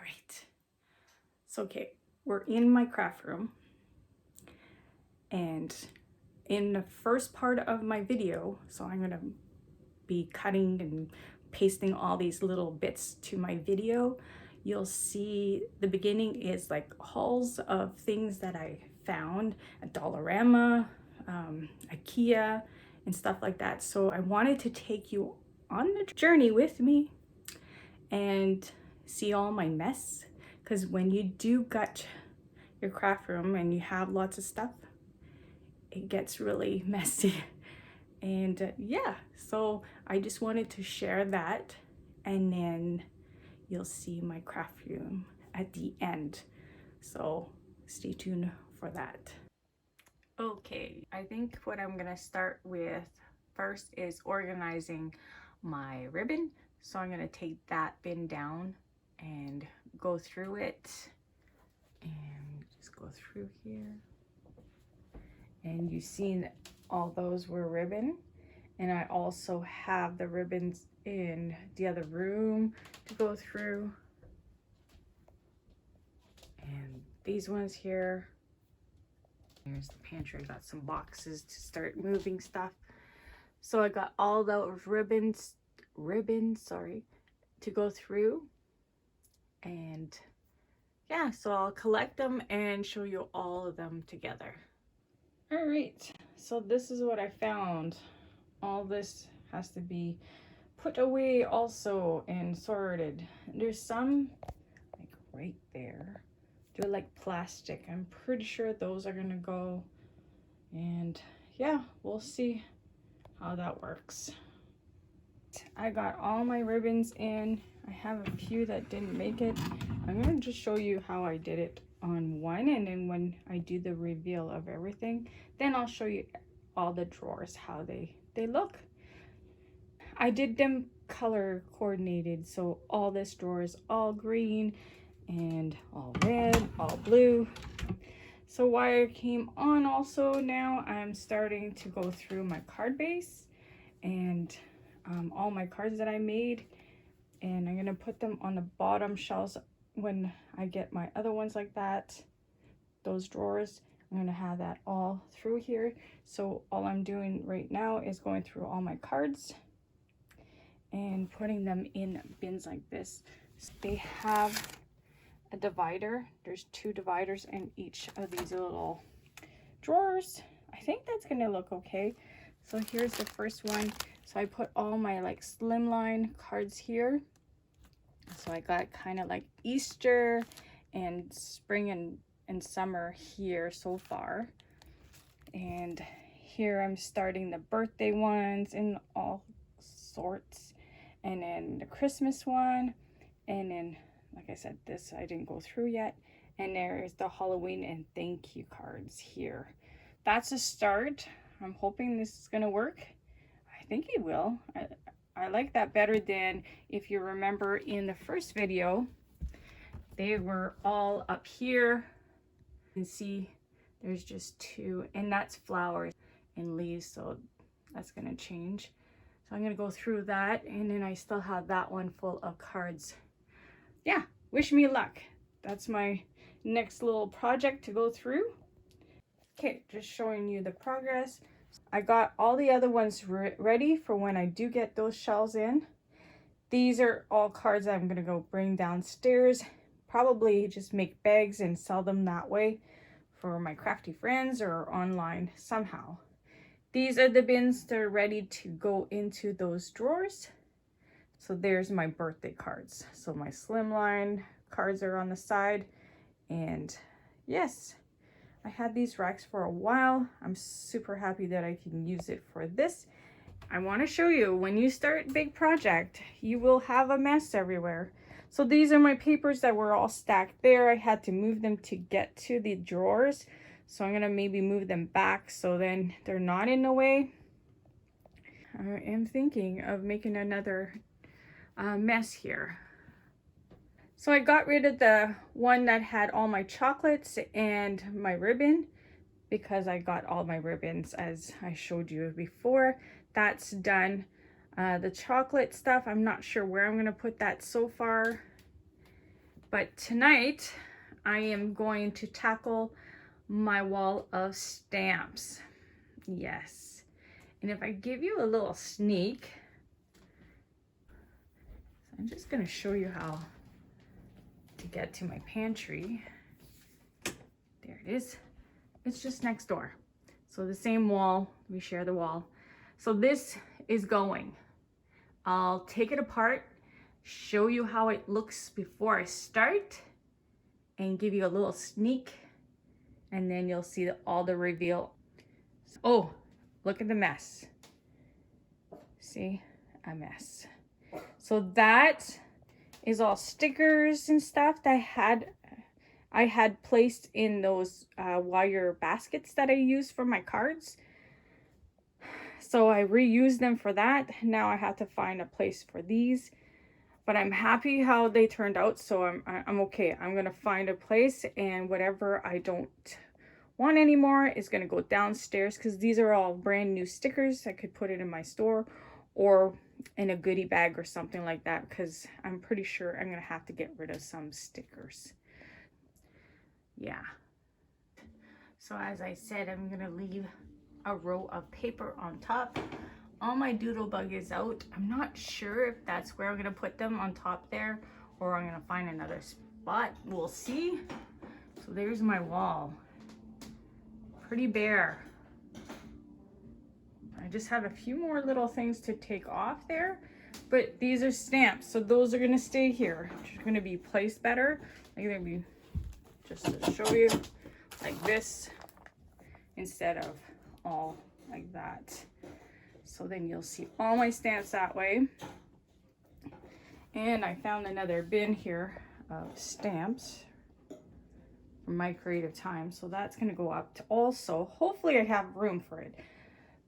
right. So, okay, we're in my craft room. And in the first part of my video, so I'm gonna be cutting and pasting all these little bits to my video, you'll see the beginning is like hauls of things that I found at Dollarama, Ikea, and stuff like that. So I wanted to take you on the journey with me and see all my mess, because when you do gut your craft room and you have lots of stuff, it gets really messy. And yeah, so I just wanted to share that, and then you'll see my craft room at the end. So stay tuned for that. Okay, I think what I'm gonna start with first is organizing my ribbon. So I'm gonna take that bin down and go through it and just go through here. And you've seen all those were ribbon. And I also have the ribbons in the other room to go through. And these ones here. Here's the pantry. I got some boxes to start moving stuff. So I got all those ribbons, to go through. And yeah, so I'll collect them and show you all of them together. All right, so this is what I found. All this has to be put away also and sorted. There's some like right there. They're like plastic. I'm pretty sure those are gonna go. And yeah, we'll see how that works. I got all my ribbons in. I have a few that didn't make it. I'm gonna just show you how I did it on one, and then when I do the reveal of everything, then I'll show you all the drawers, how they look. I did them color coordinated, so all this drawer is all green and all red, all blue. So wire came on also. Now I'm starting to go through my card base and all my cards that I made, and I'm gonna put them on the bottom shelves when I get my other ones like that. Those drawers, I'm gonna have that all through here. So all I'm doing right now is going through all my cards and putting them in bins like this. So they have a divider. There's 2 dividers in each of these little drawers. I think that's gonna look okay. So here's the first one. So I put all my like slimline cards here. So I got kind of like Easter and spring and summer here so far. And here I'm starting the birthday ones in all sorts. And then the Christmas one. And then, like I said, this I didn't go through yet. And there's the Halloween and thank you cards here. That's a start. I'm hoping this is gonna work. I think it will. I like that better than, if you remember in the first video, they were all up here. You can see there's just 2, and that's flowers and leaves, so that's gonna change. So I'm gonna go through that, and then I still have that one full of cards. Yeah, wish me luck. That's my next little project to go through. Okay, just showing you the progress. I got all the other ones ready for when I do get those shelves in. These are all cards that I'm gonna go bring downstairs. Probably just make bags and sell them that way for my crafty friends or online somehow. These are the bins that are ready to go into those drawers. So there's my birthday cards. So my slimline cards are on the side. And yes, I had these racks for a while. I'm super happy that I can use it for this. I want to show you, when you start big project, you will have a mess everywhere. So these are my papers that were all stacked there. I had to move them to get to the drawers. So I'm gonna maybe move them back so then they're not in the way. I am thinking of making another mess here. So I got rid of the one that had all my chocolates and my ribbon, because I got all my ribbons as I showed you before. That's done. The chocolate stuff, I'm not sure where I'm gonna put that so far, But tonight I am going to tackle my wall of stamps. Yes. And if I give you a little sneak, I'm just going to show you how to get to my pantry. There it is. It's just next door. So the same wall, we share the wall. So this is going. I'll take it apart, show you how it looks before I start, and give you a little sneak, and then you'll see all the reveal. Oh, look at the mess. See, a mess. So that is all stickers and stuff that I had placed in those wire baskets that I use for my cards. So I reused them for that. Now I have to find a place for these. But I'm happy how they turned out, so I'm okay. I'm gonna find a place, and whatever I don't want anymore is gonna go downstairs, because these are all brand new stickers. I could put it in my store or in a goodie bag or something like that, because I'm pretty sure I'm gonna have to get rid of some stickers. Yeah. So as I said, I'm gonna leave a row of paper on top. All my doodlebug is out. I'm not sure if that's where I'm gonna put them, on top there, or I'm gonna find another spot. We'll see. So there's my wall. Pretty bare. I just have a few more little things to take off there, but these are stamps, so those are gonna stay here. They're gonna be placed better. They're gonna be, just to show you, like this, instead of all like that. So then you'll see all my stamps that way. And I found another bin here of stamps from my creative time. So that's gonna go up to also, hopefully I have room for it.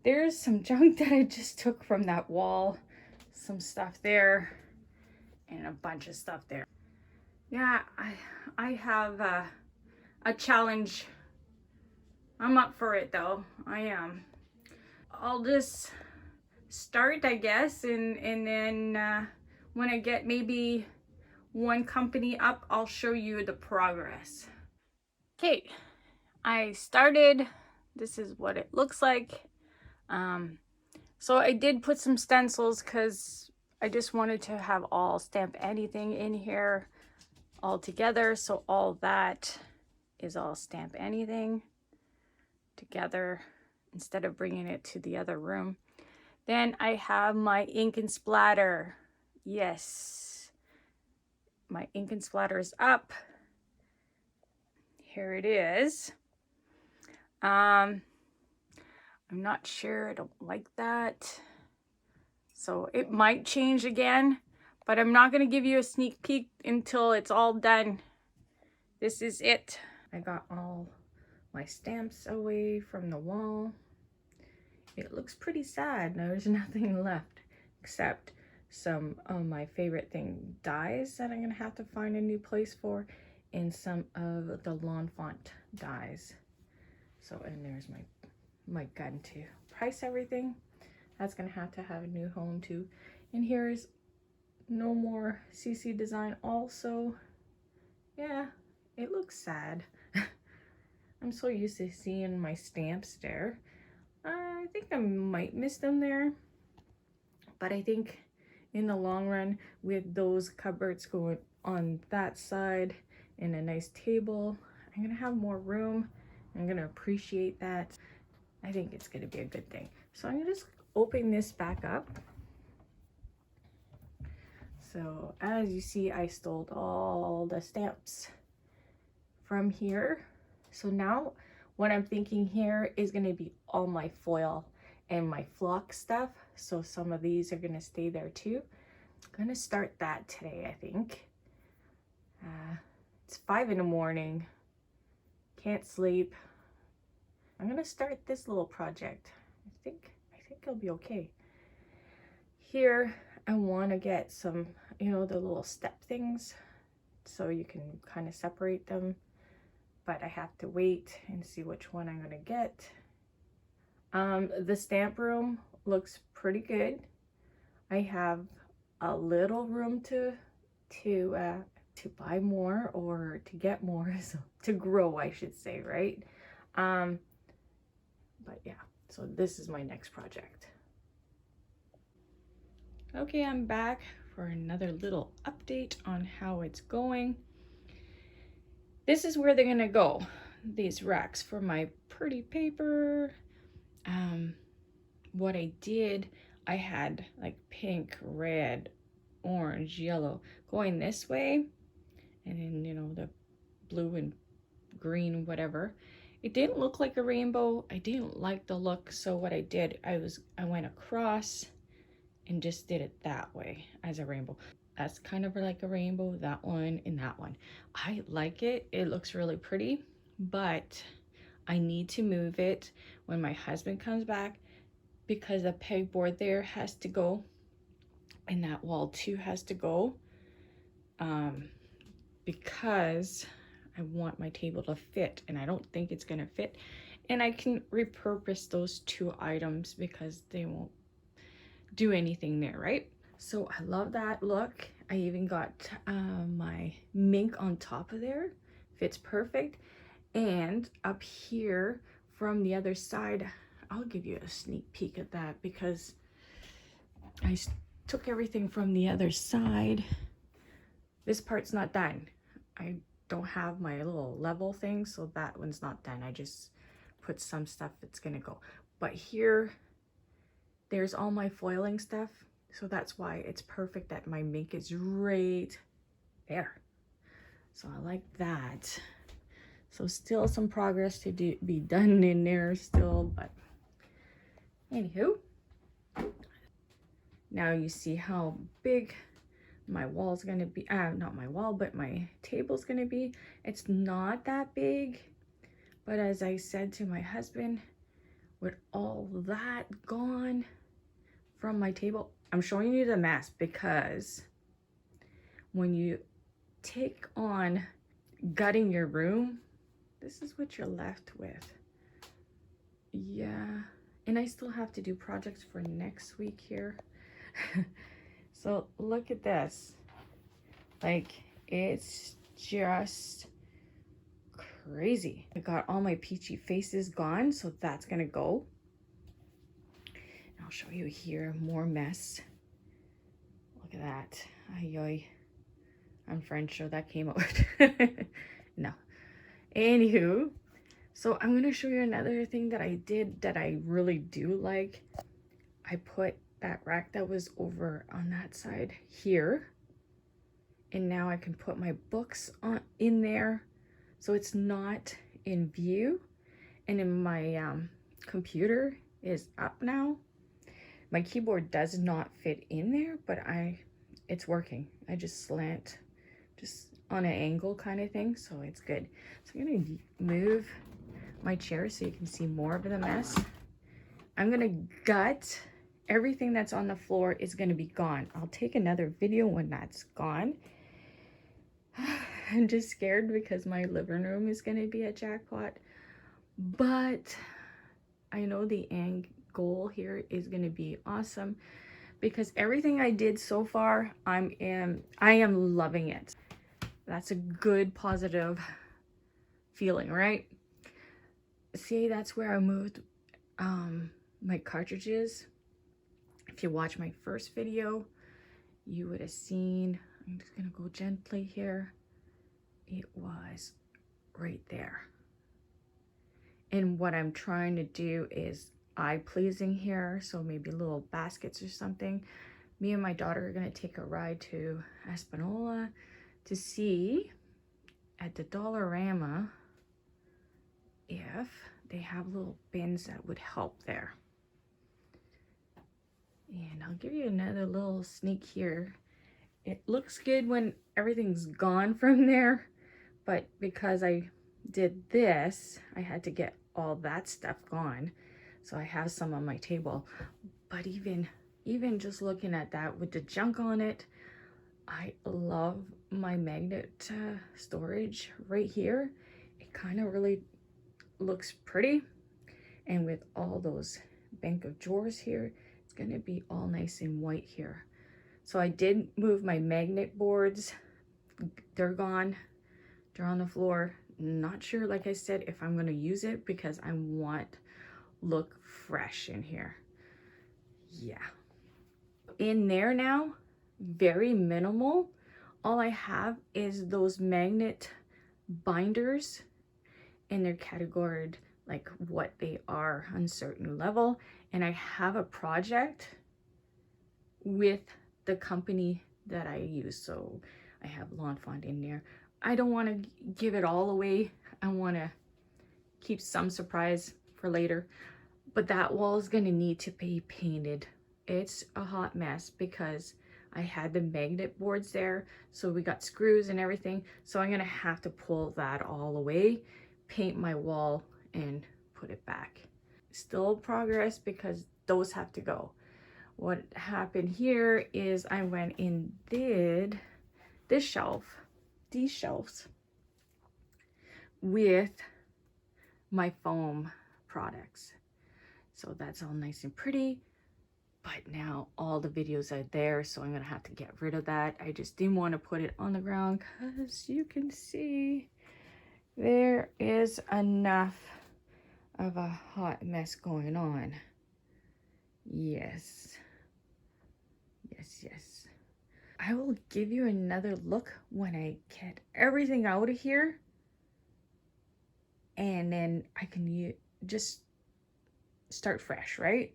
There's some junk that I just took from that wall. Some stuff there and a bunch of stuff there. Yeah, I have a challenge. I'm up for it though, I am. I'll just start, I guess, and then when I get maybe one company up, I'll show you the progress. Okay, I started. This is what it looks like. So I did put some stencils because I just wanted to have all Stamp Anything in here all together. So all that is all Stamp Anything together instead of bringing it to the other room. Then I have my ink and splatter. Yes, my ink and splatter is up. Here it is. I'm not sure, I don't like that. So it might change again, but I'm not gonna give you a sneak peek until it's all done. This is it. I got all my stamps away from the wall. It looks pretty sad. Now there's nothing left except some of my favorite dies that I'm gonna have to find a new place for, and some of the lawn font dies. So, and there's my gun to price everything. That's gonna have to have a new home too. And here's no more CC design also. Yeah, it looks sad. I'm so used to seeing my stamps there. I think I might miss them there, but I think in the long run, with those cupboards going on that side and a nice table, I'm gonna have more room. I'm gonna appreciate that. I think it's gonna be a good thing. So I'm gonna just open this back up. So as you see, I stole all the stamps from here. So now what I'm thinking here is gonna be all my foil and my flock stuff. So some of these are gonna stay there too. I'm gonna start that today, I think. It's 5 in the morning, can't sleep. I'm gonna start this little project. I think it'll be okay. Here, I wanna get some, you know, the little step things so you can kind of separate them. But I have to wait and see which one I'm gonna get. The stamp room looks pretty good. I have a little room to to buy more or to get more, so to grow, I should say, right? But yeah, so this is my next project. Okay, I'm back for another little update on how it's going. This is where they're gonna go, these racks for my pretty paper. What I did, I had like pink, red, orange, yellow going this way, and then, you know, the blue and green, whatever. It didn't look like a rainbow. I didn't like the look, so what I did, I went across and just did it that way as a rainbow. That's kind of like a rainbow, that one and that one. I like it. It looks really pretty, but I need to move it when my husband comes back, because the pegboard there has to go and that wall too has to go, because I want my table to fit, and I don't think it's gonna fit, and I can repurpose those two items because they won't do anything there, right? So I love that look. I even got my mink on top of there, fits perfect. And up here from the other side, I'll give you a sneak peek at that because I took everything from the other side. This part's not done. I don't have my little level thing, so that one's not done. I just put some stuff that's gonna go. But here, there's all my foiling stuff, so that's why it's perfect that my mink is right there. So I like that. So still some progress to be done in there still, but anywho. Now you see how big my wall's gonna be, not my wall, but my table's gonna be. It's not that big, but as I said to my husband, with all that gone from my table, I'm showing you the mess because when you take on gutting your room, this is what you're left with. Yeah, and I still have to do projects for next week here. So look at this. Like, it's just crazy. I got all my peachy faces gone, so that's gonna go. And I'll show you here more mess. Look at that. Ay, ay. I'm French, so that came out. No. Anywho, so I'm gonna show you another thing that I did that I really do like. I put that rack that was over on that side here, and now I can put my books on in there, so it's not in view. And in my computer is up now. My keyboard does not fit in there, but it's working. I just slant, just on an angle kind of thing, so it's good. So I'm gonna move my chair so you can see more of the mess. I'm gonna gut everything that's on the floor. Is gonna be gone. I'll take another video when that's gone. I'm just scared because my living room is gonna be a jackpot, but I know the end goal here is gonna be awesome because everything I did so far, I am loving it. That's a good positive feeling, right? See, that's where I moved my cartridges. If you watch my first video, you would have seen, I'm just gonna go gently here. It was right there. And what I'm trying to do is eye-pleasing here, so maybe little baskets or something. Me and my daughter are gonna take a ride to Espanola to see at the Dollarama if they have little bins that would help there. And I'll give you another little sneak here. It looks good when everything's gone from there, but because I did this, I had to get all that stuff gone. So I have some on my table. But even just looking at that with the junk on it, I love my magnet storage right here. It kind of really looks pretty. And with all those bank of drawers here, it's going to be all nice and white here. So I did move my magnet boards they're gone. They're on the floor. Not sure, like I said, if I'm gonna use it because I want look fresh in here. Yeah. In there now, very minimal. All I have is those magnet binders, and they're categorized like what they are on a certain level. And I have a project with the company that I use. So I have Lawn Fawn in there. I don't want to give it all away. I want to keep some surprise for later. But that wall is going to need to be painted. It's a hot mess because I had the magnet boards there. So we got screws and everything. So I'm going to have to pull that all away, paint my wall, and put it back. Still progress because those have to go. What happened here is I went and did this shelf, these shelves, with my foam products. So that's all nice and pretty, but now all the videos are there, so I'm gonna have to get rid of that. I just didn't want to put it on the ground because you can see there is enough of a hot mess going on. Yes. Yes. I will give you another look when I get everything out of here. And then I can just start fresh, right?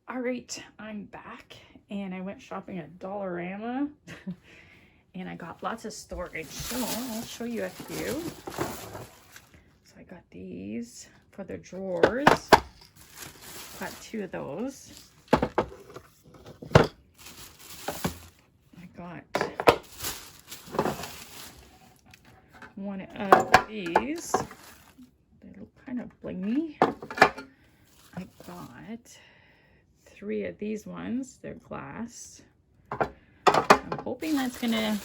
All right, I'm back. And I went shopping at Dollarama. And I got lots of storage. So I'll show you a few. So I got these for the drawers. Got 2 of those. Got 1 of these. They look kind of blingy. I got 3 of these ones. They're glass. I'm hoping that's gonna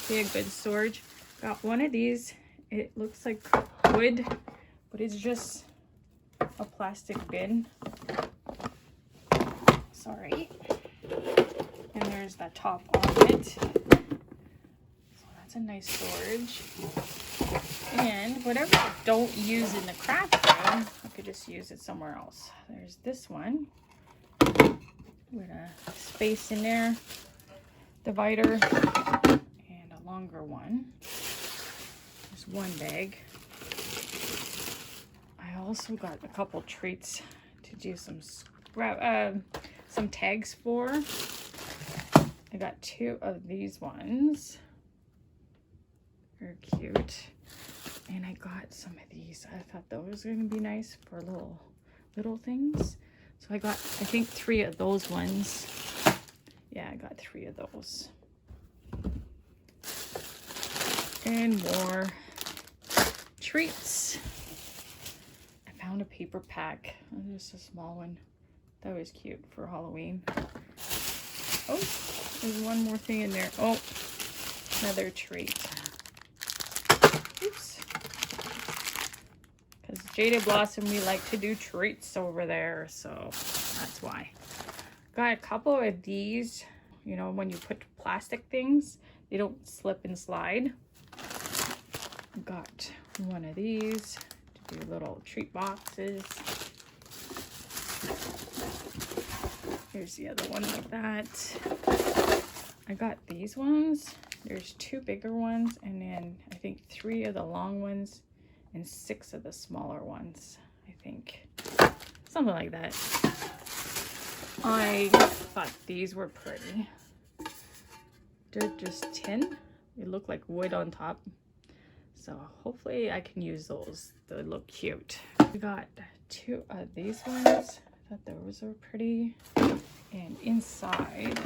be a good storage. Got 1 of these. It looks like wood, but it's just a plastic bin. Sorry. And there's the top on it. So that's a nice storage. And whatever I don't use in the craft room, I could just use it somewhere else. There's this one with a space in there, divider, and a longer one. There's 1 bag. I also got a couple treats to do some tags for. I got 2 of these ones. They're cute. And I got some of these. I thought those were gonna be nice for little things. So I got, I think, 3 of those ones. Yeah, I got 3 of those. And more treats. I found a paper pack. Oh, just a small one. That was cute for Halloween. Oh, there's 1 more thing in there. Oh, another treat. Oops. Because Jaded Blossom, we like to do treats over there, so that's why. Got a couple of these. You know, when you put plastic things, they don't slip and slide. Got 1 of these to do little treat boxes. Here's the other one like that. I got these ones. There's 2 bigger ones, and then I think 3 of the long ones and 6 of the smaller ones, I think. Something like that. I thought these were pretty. They're just tin. They look like wood on top. So hopefully I can use those. They look cute. We got 2 of these ones. I thought those were pretty. And inside,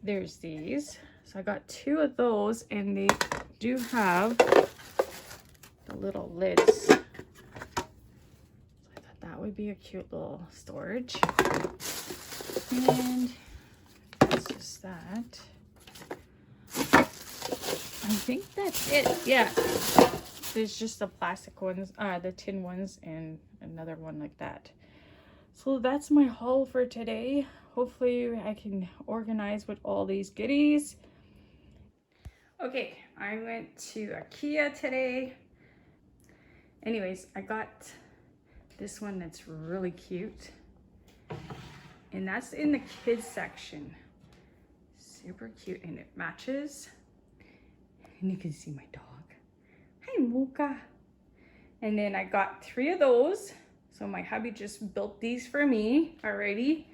there's these. So I got 2 of those, and they do have the little lids. So I thought that would be a cute little storage. And that's just that. I think that's it. Yeah. There's just the plastic ones, the tin ones, and another one like that. So that's my haul for today. Hopefully I can organize with all these goodies. Okay, I went to Ikea today. Anyways, I got this one that's really cute. And that's in the kids section. Super cute, and it matches. And you can see my dog. Hi, Mocha. And then I got 3 of those. So my hubby just built these for me already.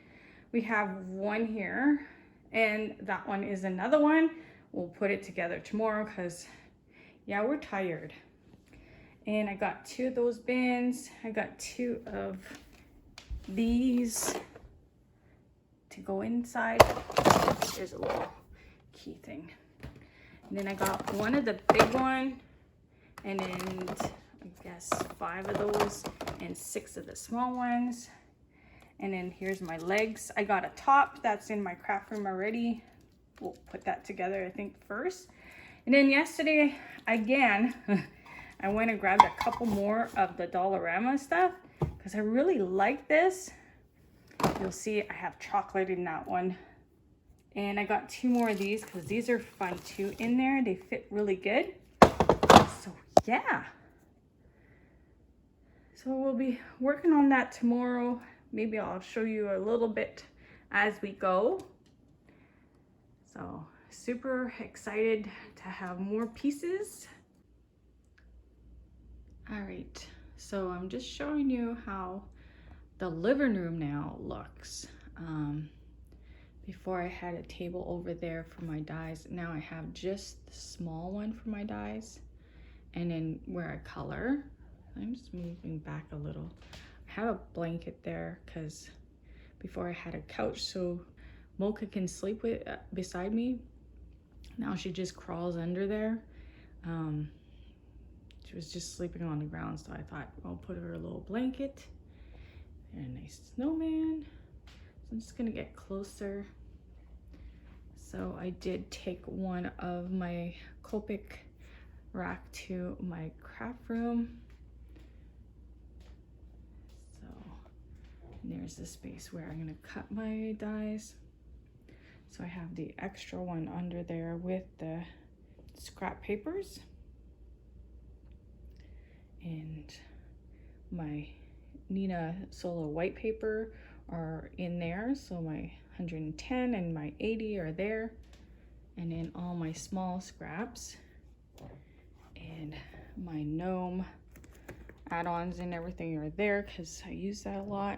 We have one here, and that one is another one. We'll put it together tomorrow because, yeah, we're tired. And I got 2 of those bins. I got 2 of these to go inside. There's a little key thing. And then I got one of the big one, and then I guess 5 of those and 6 of the small ones. And then here's my legs. I got a top that's in my craft room already. We'll put that together, I think, first. And then yesterday, again, I went and grabbed a couple more of the Dollarama stuff because I really like this. You'll see I have chocolate in that one. And I got 2 more of these because these are fun too in there. They fit really good. So yeah. So we'll be working on that tomorrow. Maybe I'll show you a little bit as we go. So super excited to have more pieces. All right, so I'm just showing you how the living room now looks. Before I had a table over there for my dies. Now I have just the small one for my dies. And then where I color, I'm just moving back a little. I have a blanket there because before I had a couch so Mocha can sleep with beside me. Now she just crawls under there. She was just sleeping on the ground, so I thought I'll put her a little blanket and a nice snowman. So I'm just gonna get closer. So I did take one of my Copic rack to my craft room. So there's the space where I'm gonna cut my dies. So I have the extra one under there with the scrap papers. And my Nina Solo white paper are in there. So my 110 and my 80 are there. And then all my small scraps and my gnome add-ons and everything are there because I use that a lot.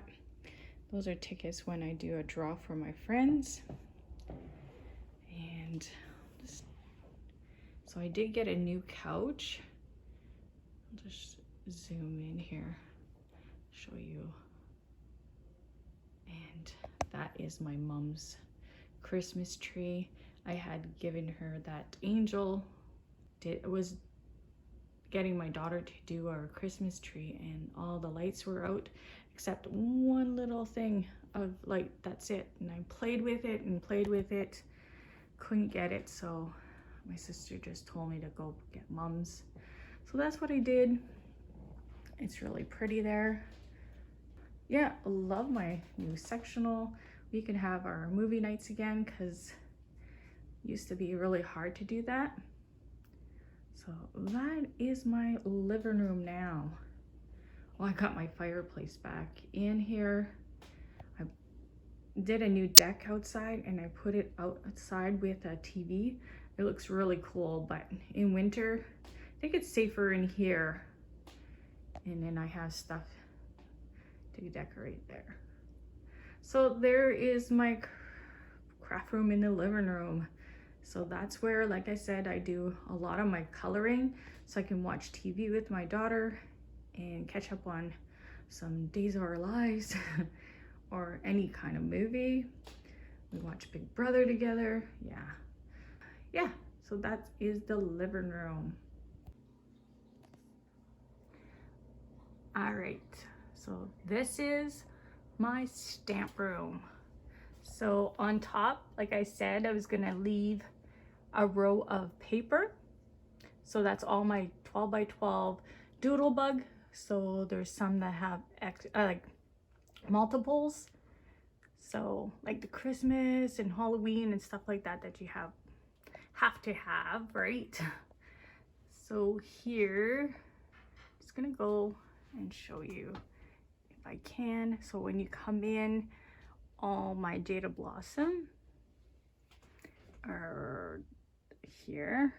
Those are tickets when I do a draw for my friends. And so I did get a new couch. I'll just zoom in here, show you. And that is my mom's Christmas tree. I had given her that angel. Was getting my daughter to do our Christmas tree, and all the lights were out except one little thing of light. That's it. And I played with it and played with it. Couldn't get it, so my sister just told me to go get mom's. So that's what I did. It's really pretty there. Yeah, love my new sectional. We can have our movie nights again because it used to be really hard to do that. So that is my living room now. Well, I got my fireplace back in here. I did a new deck outside and I put it outside with a TV. It looks really cool, but in winter, I think it's safer in here. And then I have stuff to decorate there. So there is my craft room in the living room. So that's where, like I said, I do a lot of my coloring so I can watch TV with my daughter and catch up on some Days of Our Lives or any kind of movie. We watch Big Brother together. Yeah, so that is the living room. All right, so this is my stamp room. So on top, like I said, I was gonna leave a row of paper. So that's all my 12 by 12 doodlebug. So there's some that have like multiples. So like the Christmas and Halloween and stuff like that that you have have to have, right? So here, I'm just gonna go and show you if I can. So when you come in, all my Jada Blossom are here,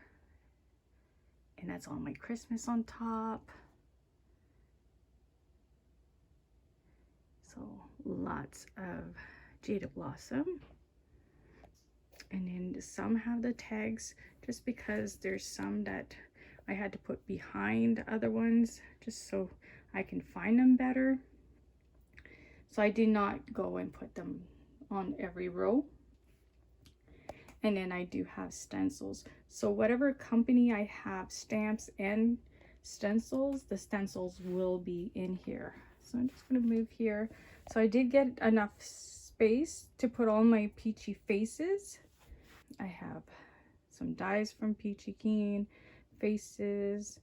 and that's all my Christmas on top. So lots of Jada Blossom. And then some have the tags just because there's some that I had to put behind other ones just so I can find them better. So I did not go and put them on every row. And then I do have stencils. So whatever company I have stamps and stencils, the stencils will be in here. So I'm just going to move here. So I did get enough space to put all my peachy faces. I have some dies from Peachy Keen, faces,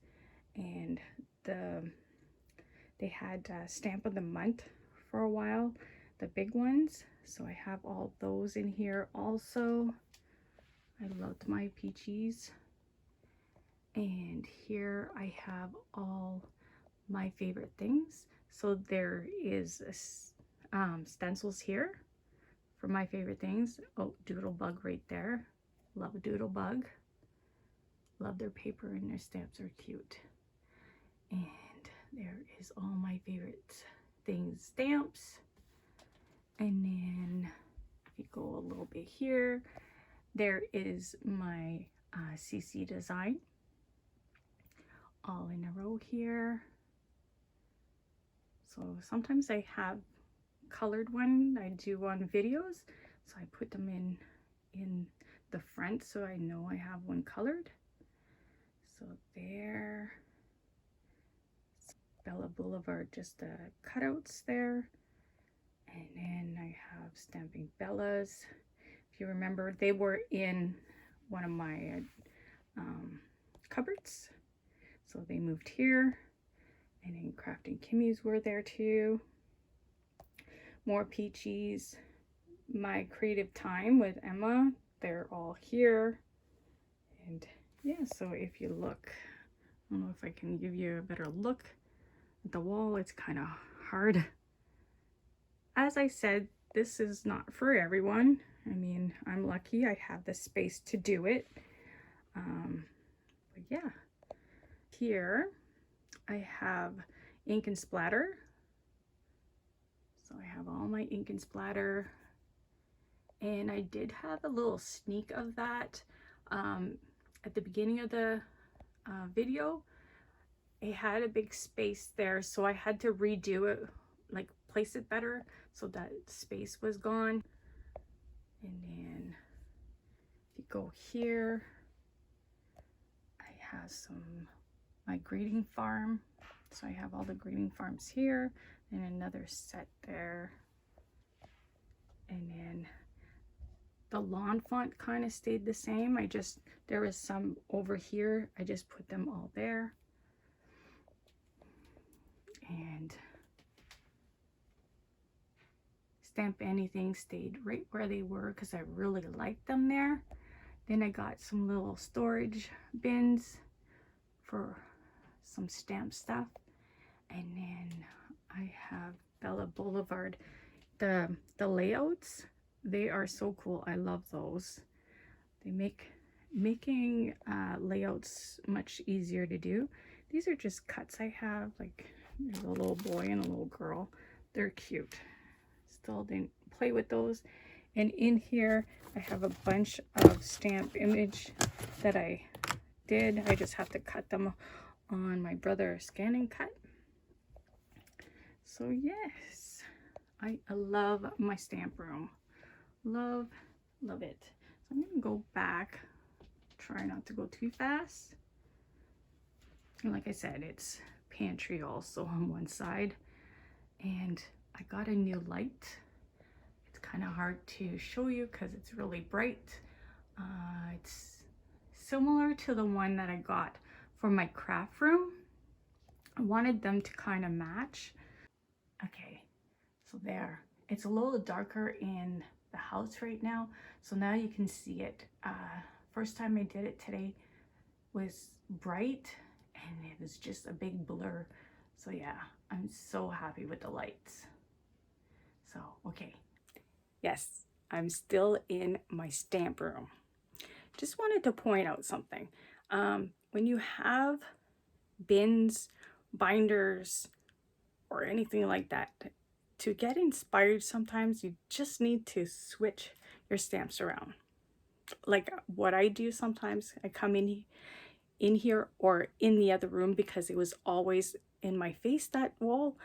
and they had Stamp of the Month for a while, the big ones. So I have all those in here also. I loved my peachies. And here I have all my favorite things. So there is stencils here for my favorite things. Oh, Doodlebug right there. Love a Doodlebug. Love their paper and their stamps are cute. And there is all my favorite things, stamps. And then if you go a little bit here, there is my CC design all in a row here. So sometimes I have colored one I do on videos, so I put them in the front so I know I have one colored. So there, Bella Boulevard, just the cutouts there. And then I have Stamping Bellas. If you remember, they were in one of my cupboards. So they moved here. And then Crafting Kimmy's were there too. More peachies. My creative time with Emma, they're all here. And yeah, so if you look, I don't know if I can give you a better look at the wall. It's kind of hard. As I said, this is not for everyone. I mean, I'm lucky I have the space to do it. But yeah, here I have ink and splatter. So I have all my ink and splatter. And I did have a little sneak of that at the beginning of the video. It had a big space there, so I had to redo it, like place it better so that space was gone. And then if you go here, I have my greeting farm. So I have all the greeting farms here and another set there. And then the lawn font kind of stayed the same. There was some over here. I just put them all there. And Stamp Anything stayed right where they were because I really liked them there. Then I got some little storage bins for some stamp stuff. And then I have Bella Boulevard. The layouts, they are so cool. I love those. They making layouts much easier to do. These are just cuts I have, like there's a little boy and a little girl. They're cute. Still didn't play with those. And in here I have a bunch of stamp image that I did. I just have to cut them on my brother Scan and Cut. So yes, I love my stamp room. Love it. So I'm gonna go back, try not to go too fast. And like I said, it's pantry also on one side. And I got a new light. It's kind of hard to show you because it's really bright. It's similar to the one that I got for my craft room. I wanted them to kind of match. Okay, so there. It's a little darker in the house right now, so now you can see it first time I did it today was bright and it was just a big blur. So yeah, I'm so happy with the lights. So, okay. Yes, I'm still in my stamp room. Just wanted to point out something. When you have bins, binders, or anything like that, to get inspired, sometimes you just need to switch your stamps around. Like what I do sometimes, I come in here or in the other room because it was always in my face, that wall.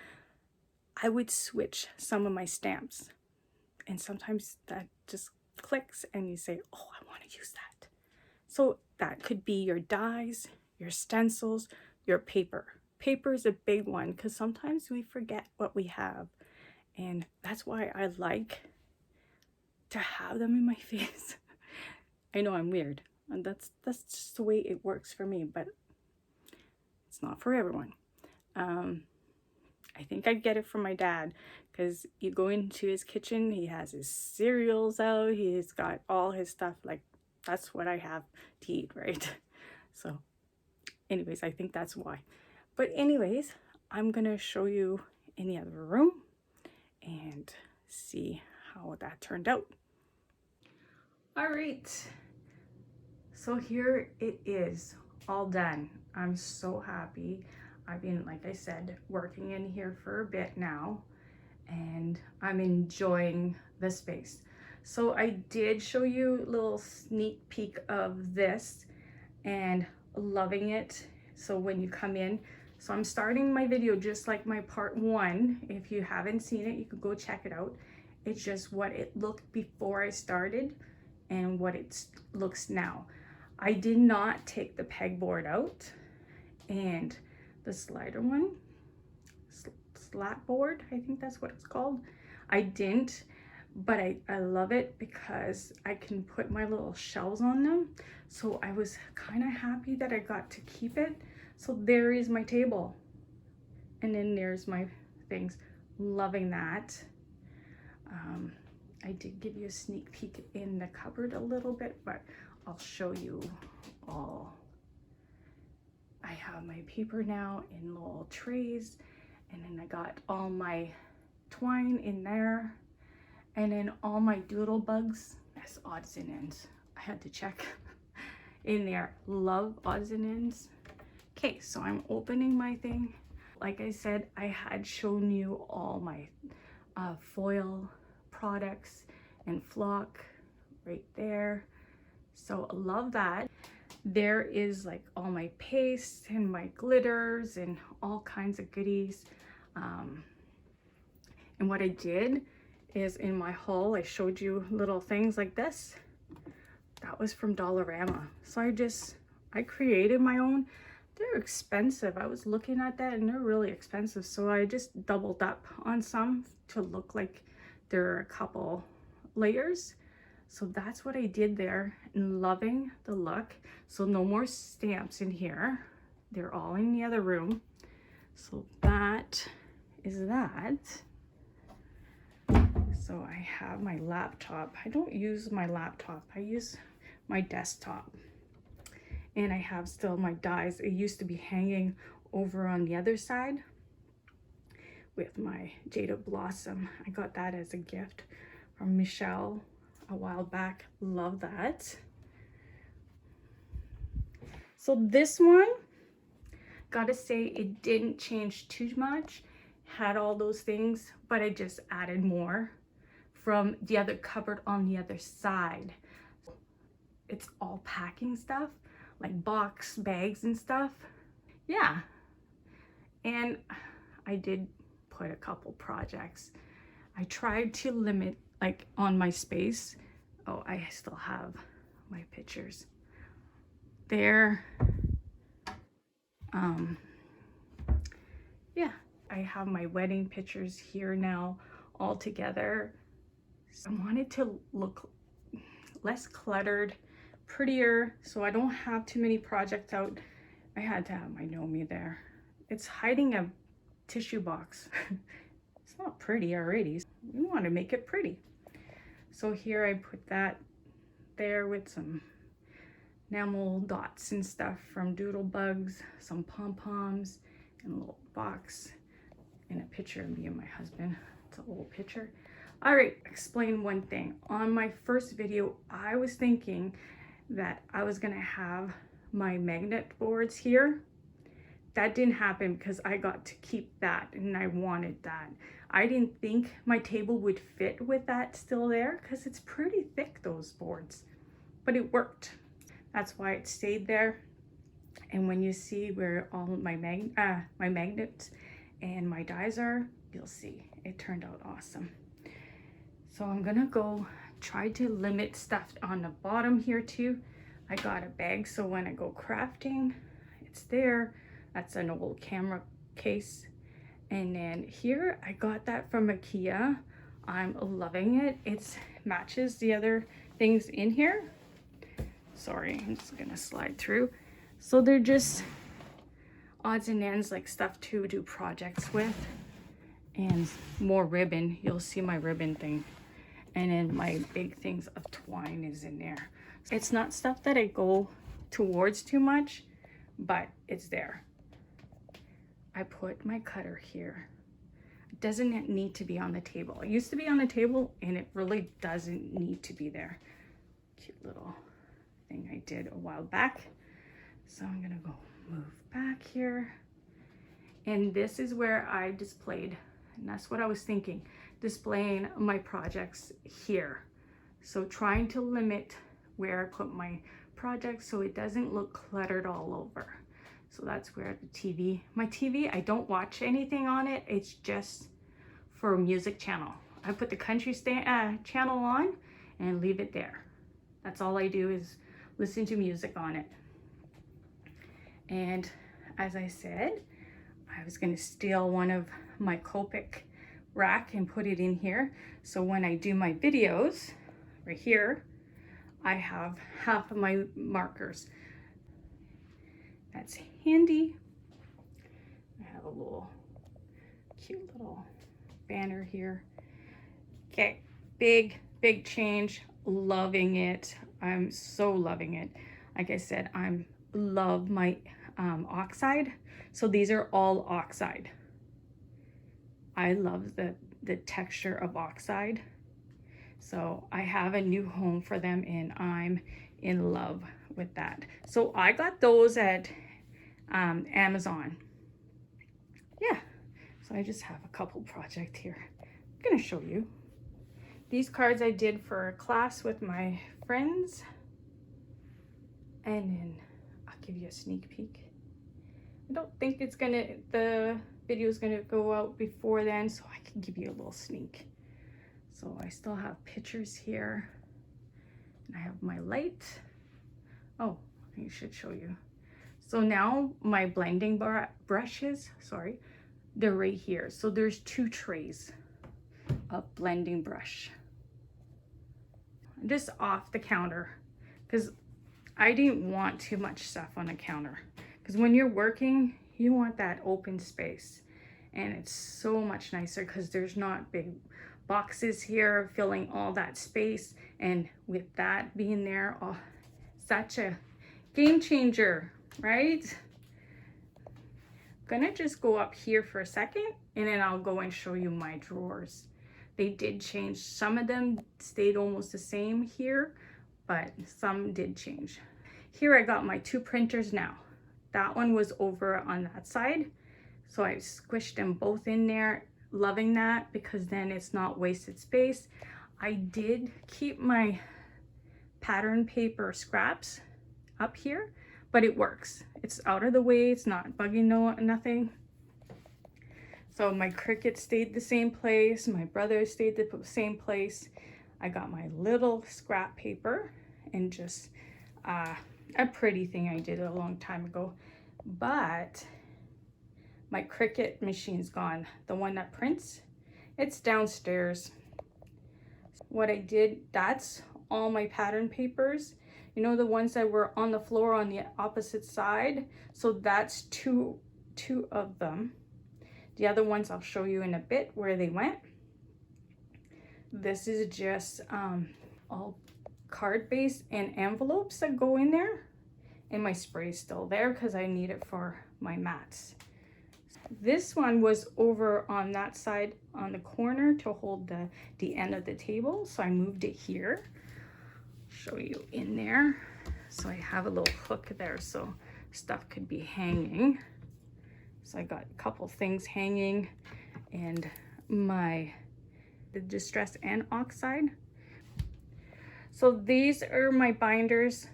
I would switch some of my stamps, and sometimes that just clicks and you say, oh, I want to use that. So that could be your dies, your stencils, your paper. Paper is a big one because sometimes we forget what we have, and that's why I like to have them in my face. I know I'm weird, and that's just the way it works for me, but it's not for everyone. I think I get it from my dad, because you go into his kitchen, he has his cereals out, he's got all his stuff, like that's what I have to eat, right? So anyways, I think that's why. But anyways, I'm gonna show you in the other room and see how that turned out. All right, so here it is, all done. I'm so happy. I've been, like I said, working in here for a bit now, and I'm enjoying the space. So I did show you a little sneak peek of this and loving it. So when you come in, so I'm starting my video just like my part 1. If you haven't seen it, you could go check it out. It's just what it looked before I started and what it looks now. I did not take the pegboard out, and the slider one, slat board, I think that's what it's called, I didn't, but I love it because I can put my little shelves on them. So I was kind of happy that I got to keep it. So there is my table, and then there's my things. Loving that. I did give you a sneak peek in the cupboard a little bit, but I'll show you all. I have my paper now in little trays, and then I got all my twine in there, and then all my doodle bugs as odds and ends. I had to check in there. Love odds and ends. Okay, so I'm opening my thing. Like I said, I had shown you all my foil products and flock right there. So love that. There is like all my paste and my glitters and all kinds of goodies. And what I did is in my haul, I showed you little things like this. That was from Dollarama. So I created my own. They're expensive. I was looking at that and they're really expensive. So I just doubled up on some to look like there are a couple layers. So that's what I did there, and loving the look. So no more stamps in here. They're all in the other room. So that is that. So I have my laptop. I don't use my laptop. I use my desktop. And I have still my dies. It used to be hanging over on the other side with my Jada Blossom. I got that as a gift from Michelle a while back. Love that. So this one, gotta say, it didn't change too much. Had all those things, but I just added more from the other cupboard on the other side. It's all packing stuff, like box bags and stuff. Yeah. And I did put a couple projects. I tried to limit, like, on my space. Oh, I still have my pictures there. Yeah, I have my wedding pictures here now all together. So I wanted to look less cluttered, prettier, so I don't have too many projects out. I had to have my Nomi there. It's hiding a tissue box. It's not pretty already. We want to make it pretty. So here I put that there with some enamel dots and stuff from doodle bugs, some pom-poms, and a little box, and a picture of me and my husband. It's an old picture. All right, explain one thing. On my first video, I was thinking that I was gonna have my magnet boards here. That didn't happen because I got to keep that and I wanted that. I didn't think my table would fit with that still there because it's pretty thick, those boards, but it worked. That's why it stayed there. And when you see where all my magnets and my dies are, you'll see it turned out awesome. So I'm gonna go try to limit stuff on the bottom here too. I got a bag so when I go crafting, it's there. That's an old camera case. And then here, I got that from Ikea. I'm loving it. It matches the other things in here. Sorry, I'm just gonna slide through. So they're just odds and ends, like stuff to do projects with. And more ribbon, you'll see my ribbon thing. And then my big things of twine is in there. It's not stuff that I go towards too much, but it's there. I put my cutter here. It doesn't need to be on the table. It used to be on the table and it really doesn't need to be there. Cute little thing I did a while back. So I'm gonna go move back here. And this is where I displayed, and that's what I was thinking, displaying my projects here. So trying to limit where I put my projects so it doesn't look cluttered all over. So that's where the TV, my TV, I don't watch anything on it. It's just for a music channel. I put the country channel on and leave it there. That's all I do is listen to music on it. And as I said, I was gonna steal one of my Copic rack and put it in here. So when I do my videos, right here, I have half of my markers. That's handy. I have a little cute little banner here. Okay, big change. Loving it. I'm so loving it. Like I said, I love my oxide. So these are all oxide. I love the texture of oxide. So I have a new home for them and I'm in love with that. So I got those at Amazon. Yeah, so I just have a couple projects here. I'm gonna show you. These cards I did for a class with my friends. And then I'll give you a sneak peek. I don't think the video is gonna go out before then, so I can give you a little sneak. So I still have pictures here. And I have my light. Oh, I should show you. So now my blending brushes, sorry, they're right here. So there's 2 trays of blending brush. Just off the counter, because I didn't want too much stuff on the counter. Because when you're working, you want that open space. And it's so much nicer because there's not big boxes here filling all that space. And with that being there, oh, such a game changer, right? I'm gonna just go up here for a second and then I'll go and show you my drawers. They did change. Some of them stayed almost the same here, but some did change. Here I got my 2 printers now. That one was over on that side. So I squished them both in there, loving that because then it's not wasted space. I did keep my pattern paper scraps up here, but it works. It's out of the way, it's not bugging nothing. So my Cricut stayed the same place, my brother stayed the same place. I got my little scrap paper and just a pretty thing I did a long time ago. But my Cricut machine's gone. The one that prints, it's downstairs. What I did, that's all my pattern papers. You know, the ones that were on the floor on the opposite side. So that's two of them. The other ones I'll show you in a bit where they went. This is just all card base and envelopes that go in there. And my spray is still there because I need it for my mats. This one was over on that side on the corner to hold the end of the table. So I moved it here. Show you in there. So I have a little hook there so stuff could be hanging. So I got a couple things hanging and the Distress and Oxide. So these are my binders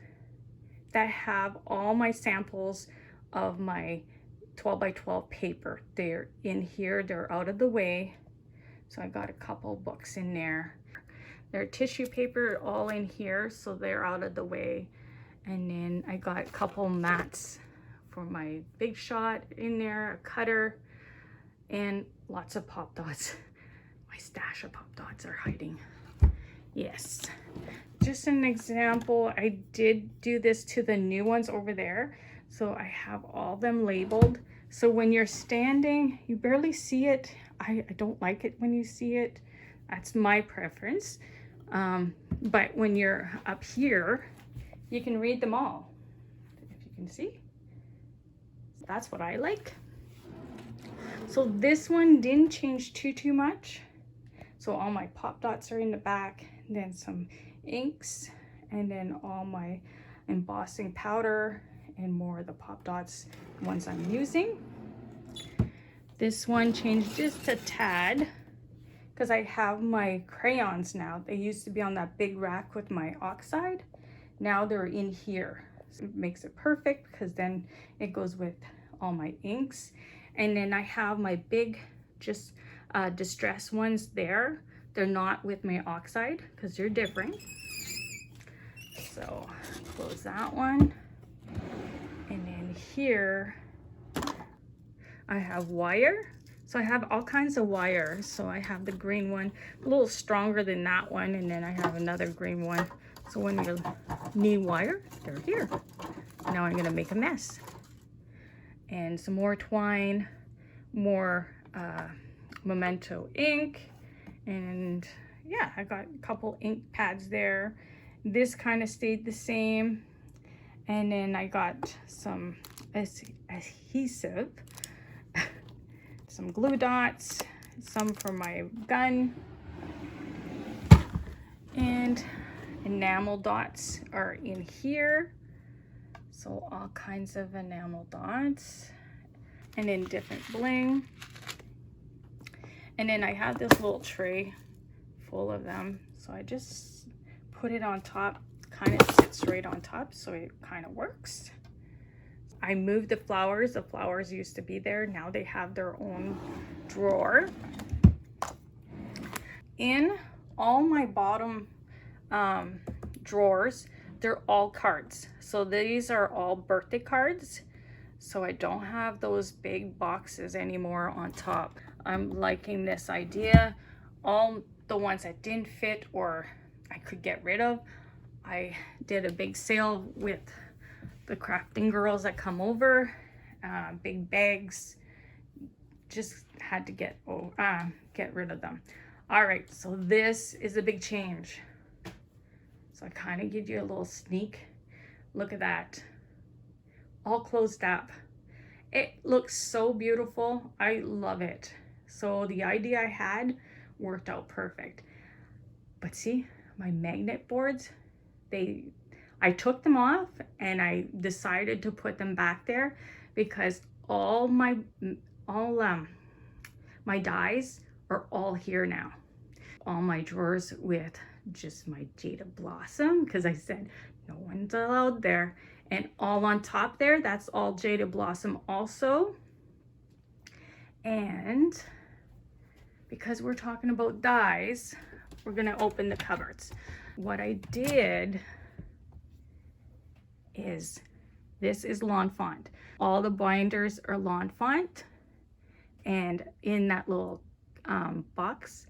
that have all my samples of my 12 by 12 paper. They're in here, they're out of the way. So I got a couple books in there. They're tissue paper all in here, so they're out of the way. And then I got a couple mats for my Big Shot in there, a cutter, and lots of pop dots. My stash of pop dots are hiding. Yes, just an example. I did do this to the new ones over there. So I have all them labeled. So when you're standing, you barely see it. I don't like it when you see it. That's my preference. But when you're up here, you can read them all, if you can see. That's what I like. So this one didn't change too much. So all my pop dots are in the back, and then some inks, and then all my embossing powder and more of the pop dots, ones I'm using. This one changed just a tad because I have my crayons now. They used to be on that big rack with my oxide. Now they're in here. So it makes it perfect because then it goes with all my inks. And then I have my big just distress ones there. They're not with my oxide because they're different. So close that one. And then here I have wire. So I have all kinds of wire. So I have the green one, a little stronger than that one. And then I have another green one. So when you need wire, they're here. Now I'm gonna make a mess. And some more twine, more Memento ink. And yeah, I got a couple ink pads there. This kind of stayed the same. And then I got some adhesive, some glue dots, some for my gun, and enamel dots are in here. So all kinds of enamel dots, and then different bling. And then I have this little tray full of them. So I just put it on top, kind of sits right on top, so it kind of works. I moved the flowers. The flowers used to be there. Now they have their own drawer. In all my bottom drawers, they're all cards. So these are all birthday cards. So I don't have those big boxes anymore on top. I'm liking this idea. All the ones that didn't fit or I could get rid of, I did a big sale with the crafting girls that come over. Big bags. Just had to get rid of them. All right, so this is a big change. So I kind of give you a little sneak. Look at that. All closed up. It looks so beautiful. I love it. So the idea I had worked out perfect. But see, my magnet boards, I took them off and I decided to put them back there because all my dies are all here now. All my drawers with just my Jada Blossom, because I said no one's allowed there. And all on top there, that's all Jada Blossom also. And because we're talking about dies, we're gonna open the cupboards. What I did is, this is Lawn Font. All the binders are Lawn Font. And in that little box,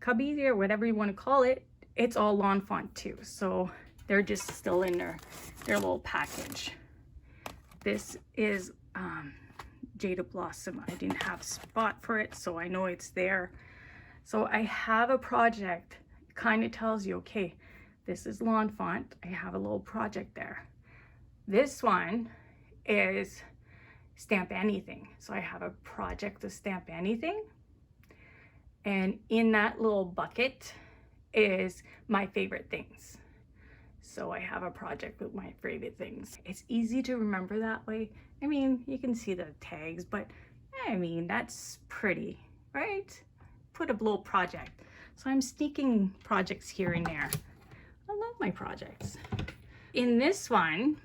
cubby or whatever you want to call it, it's all Lawn Font too. So they're just still in their little package. This is Jada Blossom. I didn't have a spot for it, so I know it's there. So I have a project. It kind of tells you, okay, this is Lawn Font. I have a little project there. This one is stamp anything. So I have a project to stamp anything. And in that little bucket is my favorite things. So I have a project with my favorite things. It's easy to remember that way. I mean, you can see the tags, but I mean, that's pretty, right? Put a little project. So I'm sneaking projects here and there. I love my projects. In this one,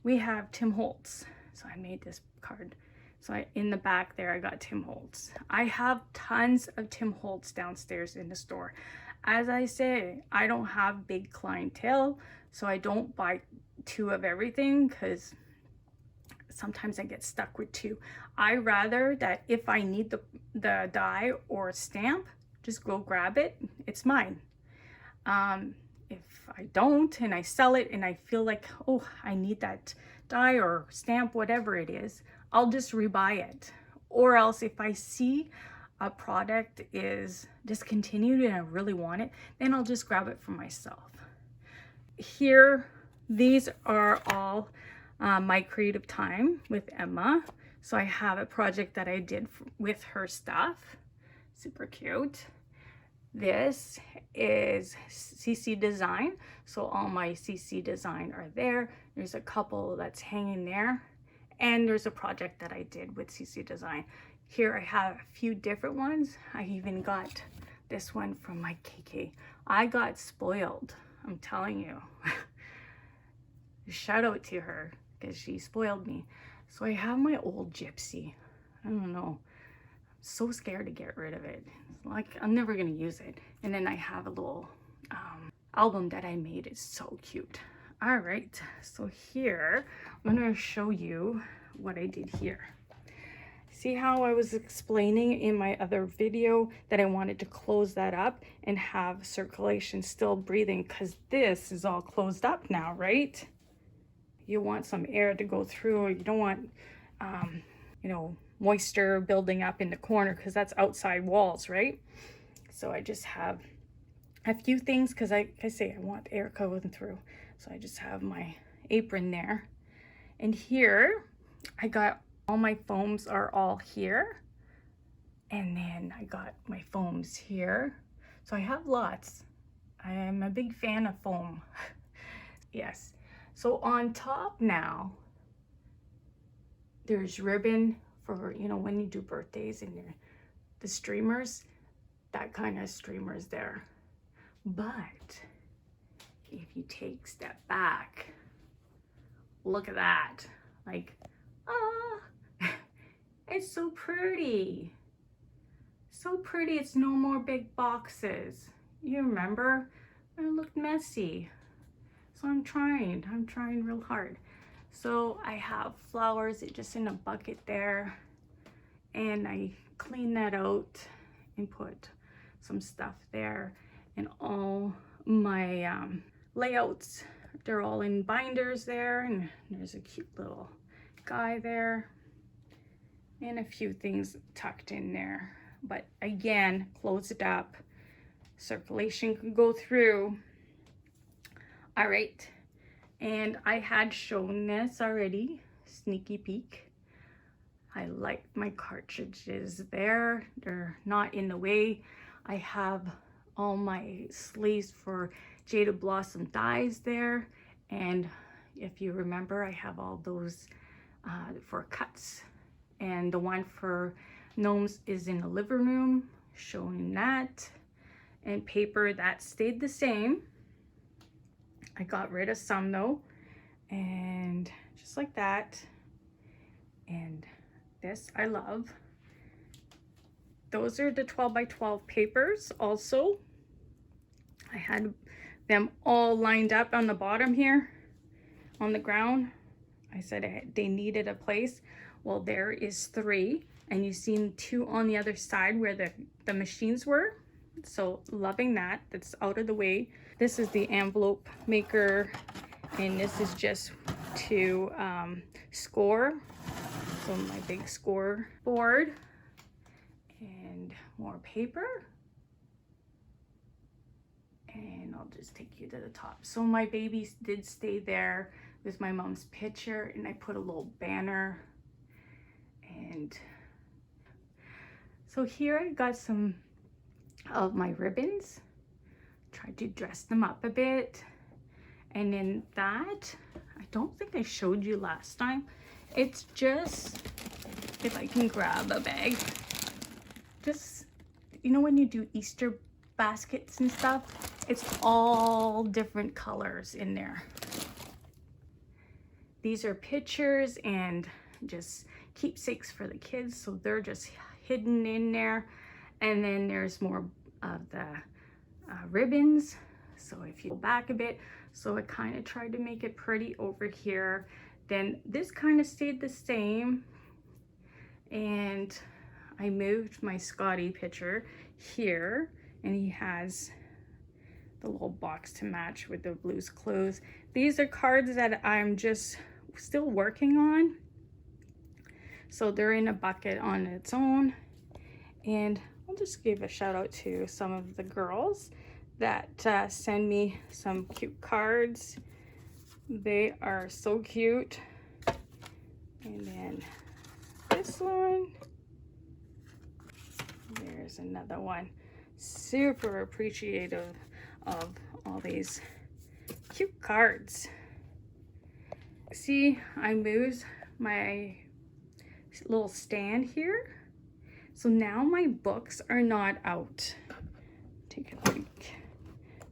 we have Tim Holtz. So I made this card. So in the back there, I got Tim Holtz. I have tons of Tim Holtz downstairs in the store. As I say, I don't have big clientele, so I don't buy 2 of everything because sometimes I get stuck with 2. I rather that if I need the die or stamp, just go grab it. It's mine. If I don't and I sell it and I feel like, oh, I need that die or stamp, whatever it is, I'll just rebuy it. Or else if I see a product is discontinued and I really want it, then I'll just grab it for myself. Here, these are all my creative time with Emma. So I have a project that I did with her stuff. Super cute. This is CC Design. So all my CC Design are there. There's a couple that's hanging there. And there's a project that I did with CC Design. Here I have a few different ones. I even got this one from my KK. I got spoiled, I'm telling you. Shout out to her because she spoiled me. So I have my old gypsy. I don't know. I'm so scared to get rid of it. It's like I'm never gonna use it. And then I have a little album that I made. It's so cute. All right, so here I'm gonna show you what I did here. See how I was explaining in my other video that I wanted to close that up and have circulation still breathing because this is all closed up now, right? You want some air to go through. You don't want, you know, moisture building up in the corner because that's outside walls, right? So I just have a few things because I say I want air going through. So I just have my apron there. And here I got all my foams are all here. And then I got my foams here. So I have lots. I am a big fan of foam. Yes. So on top now, there's ribbon for, you know, when you do birthdays and the streamers, that kind of streamers there. But if you take a step back, look at that. Like, it's so pretty. So pretty. It's no more big boxes. You remember? It looked messy. So I'm trying real hard. So I have flowers just in a bucket there. And I clean that out and put some stuff there. And all my layouts, they're all in binders there. And there's a cute little guy there. And a few things tucked in there. But again, close it up. Circulation can go through. All right. And I had shown this already. Sneaky peek. I like my cartridges there. They're not in the way. I have all my sleeves for Jaded Blossom dies there. And if you remember, I have all those for cuts. And the one for gnomes is in the living room, showing that. And paper, that stayed the same. I got rid of some though. And just like that. And this I love. Those are the 12 by 12 papers also. I had them all lined up on the bottom here on the ground. I said they needed a place. Well, there is 3, and you've seen 2 on the other side where the machines were. So loving that. That's out of the way. This is the envelope maker, and this is just to score. So my big score board, and more paper, and I'll just take you to the top. So my babies did stay there with my mom's picture, and I put a little banner. And so here I got some of my ribbons, tried to dress them up a bit. And then that, I don't think I showed you last time. It's just, if I can grab a bag, just, you know when you do Easter baskets and stuff, it's all different colors in there. These are pictures and just keepsakes for the kids, so they're just hidden in there. And then there's more of the ribbons. So if you go back a bit, so I kind of tried to make it pretty over here. Then this kind of stayed the same, and I moved my Scotty picture here, and he has the little box to match with the Blues clothes. These are cards that I'm just still working on, so they're in a bucket on its own. And I'll just give a shout out to some of the girls that send me some cute cards. They are so cute. And then this one, there's another one. Super appreciative of all these cute cards. See, I moved my little stand here, so now my books are not out. Take a peek.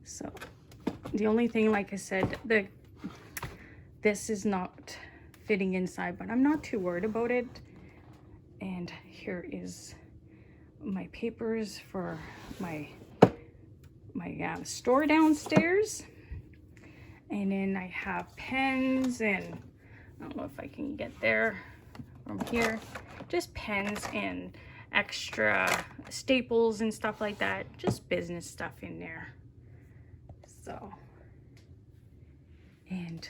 So the only thing, like I said, this is not fitting inside, but I'm not too worried about it. And here is my papers for my store downstairs. And then I have pens, and I don't know if I can get there from here, just pens and extra staples and stuff like that, just business stuff in there. So, and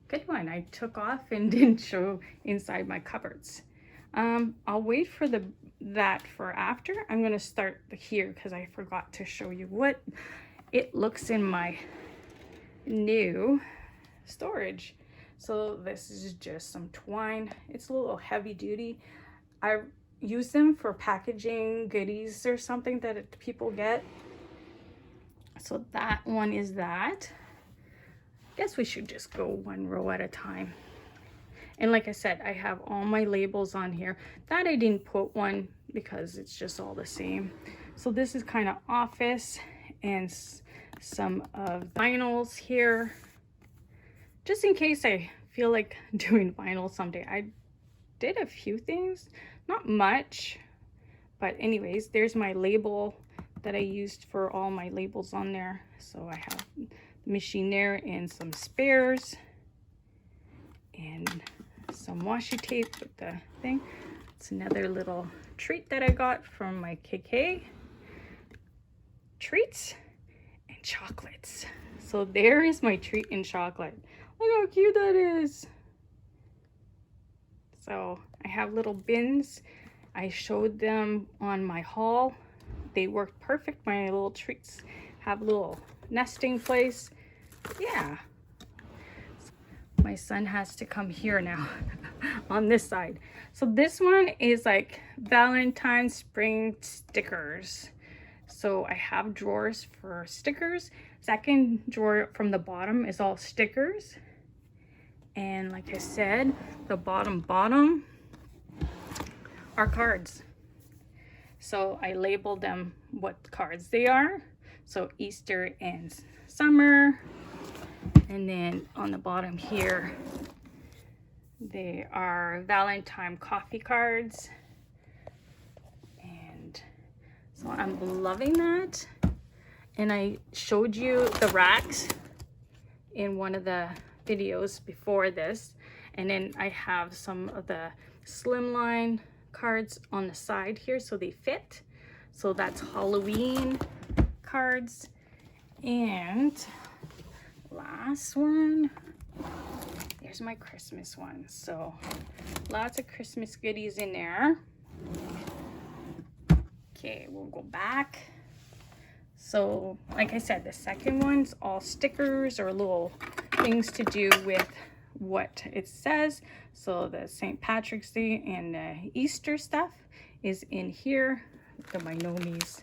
good one. I took off and didn't show inside my cupboards. I'll wait for that for after. I'm gonna start here because I forgot to show you what it looks in my new storage. So this is just some twine. It's a little heavy duty. I use them for packaging goodies or something that people get. So that one is that. Guess we should just go one row at a time. And like I said, I have all my labels on here. That I didn't put one because it's just all the same. So this is kind of office, and some of vinyls here, just in case I feel like doing vinyl someday. I did a few things, not much, but anyways, there's my label that I used for all my labels on there. So I have the machine there and some spares and some washi tape with the thing. It's another little treat that I got from my KK. Treats and chocolates. So there is my treat and chocolate. Look how cute that is. So I have little bins. I showed them on my haul. They worked perfect. My little treats have a little nesting place. Yeah. My son has to come here now on this side. So this one is like Valentine's spring stickers. So I have drawers for stickers. Second drawer from the bottom is all stickers. And like I said, the bottom are cards. So I labeled them what cards they are. So Easter and summer. And then on the bottom here, they are Valentine coffee cards. And so I'm loving that. And I showed you the racks in one of the videos before this. And then I have some of the slimline cards on the side here so they fit. So that's Halloween cards. And last one, there's my Christmas one. So lots of Christmas goodies in there. Okay, we'll go back. So like I said, the second one's all stickers or little things to do with what it says. So the St. Patrick's Day and the Easter stuff is in here. Look at my nomies.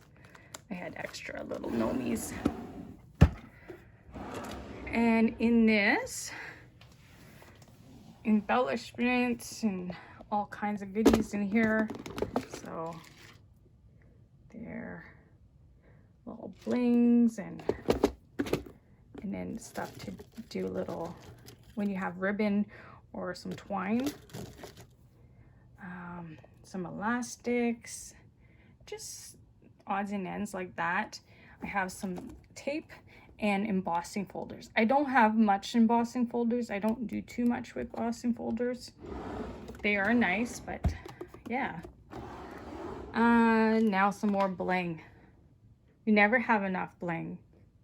I had extra little nomies. And in this, embellishments and all kinds of goodies in here. So they're little blings and then stuff to do little when you have ribbon or some twine. Some elastics, just odds and ends like that. I have some tape and embossing folders. I don't have much embossing folders. I don't do too much with embossing folders. They are nice, but yeah. Now some more bling. You never have enough bling.